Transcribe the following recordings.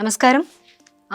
నమస్కారం.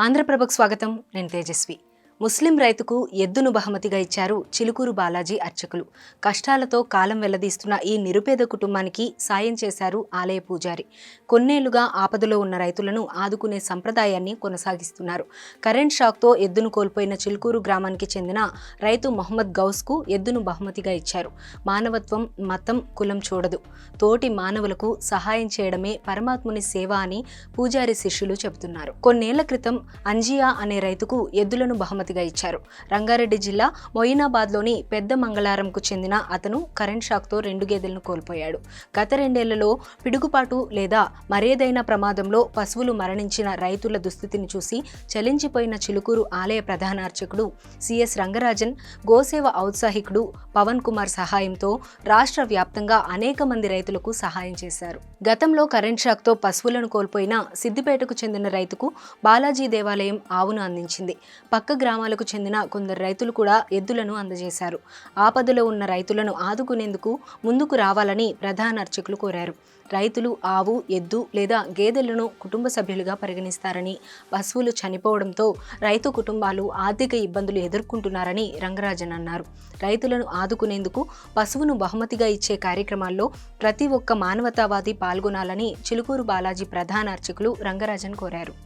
ఆంధ్రప్రభకు స్వాగతం. నేను తేజస్వి. ముస్లిం రైతుకు ఎద్దును బహుమతిగా ఇచ్చారు చిలుకూరు బాలాజీ అర్చకులు. కష్టాలతో కాలం వెల్లదీస్తున్న ఈ నిరుపేద కుటుంబానికి సాయం చేశారు ఆలయ పూజారి. కొన్నేళ్లుగా ఆపదలో ఉన్న రైతులను ఆదుకునే సంప్రదాయాన్ని కొనసాగిస్తున్నారు. కరెంట్ షాక్తో ఎద్దును కోల్పోయిన చిలుకూరు గ్రామానికి చెందిన రైతు మొహమ్మద్ గౌస్కు ఎద్దును బహుమతిగా ఇచ్చారు. మానవత్వం, మతం, కులం చూడదు. తోటి మానవులకు సహాయం చేయడమే పరమాత్ముని సేవ అని పూజారి శిష్యులు చెబుతున్నారు. కొన్నేళ్ల క్రితం అంజియా అనే రైతుకు ఎద్దులను బహుమతిగా ఇచ్చారు. రంగారెడ్డి జిల్లా మొయినాబాద్లోని పెద్ద మంగళారంకు చెందిన అతను కరెంట్ షాక్తో 2 గేదెలను కోల్పోయాడు. గత 2 ఏళ్లలో పిడుగుపాటు లేదా మరేదైనా ప్రమాదంలో పశువులు మరణించిన రైతుల దుస్థితిని చూసి చలించిపోయిన చిలుకూరు ఆలయ ప్రధాన అర్చకుడు సిఎస్ రంగరాజన్, గోసేవ ఔత్సాహికుడు పవన్ కుమార్ సహాయంతో రాష్ట్ర వ్యాప్తంగా అనేక మంది రైతులకు సహాయం చేశారు. గతంలో కరెంట్ షాక్తో పశువులను కోల్పోయిన సిద్దిపేటకు చెందిన రైతుకు బాలాజీ దేవాలయం ఆవును అందించింది. పక్క గ్రామాలకు చెందిన కొందరు రైతులు కూడా ఎద్దులను అందజేశారు. ఆపదలో ఉన్న రైతులను ఆదుకునేందుకు ముందుకు రావాలని ప్రధాన అర్చకులు కోరారు. రైతులు ఆవు, ఎద్దు లేదా గేదెలను కుటుంబ సభ్యులుగా పరిగణిస్తారని, పశువులు చనిపోవడంతో రైతు కుటుంబాలు ఆర్థిక ఇబ్బందులు ఎదుర్కొంటున్నారని రంగరాజన్ అన్నారు. రైతులను ఆదుకునేందుకు పశువును బహుమతిగా ఇచ్చే కార్యక్రమాల్లో ప్రతి ఒక్క మానవతావాది పాల్గొనాలని చిలుకూరు బాలాజీ ప్రధాన అర్చకులు రంగరాజన్ కోరారు.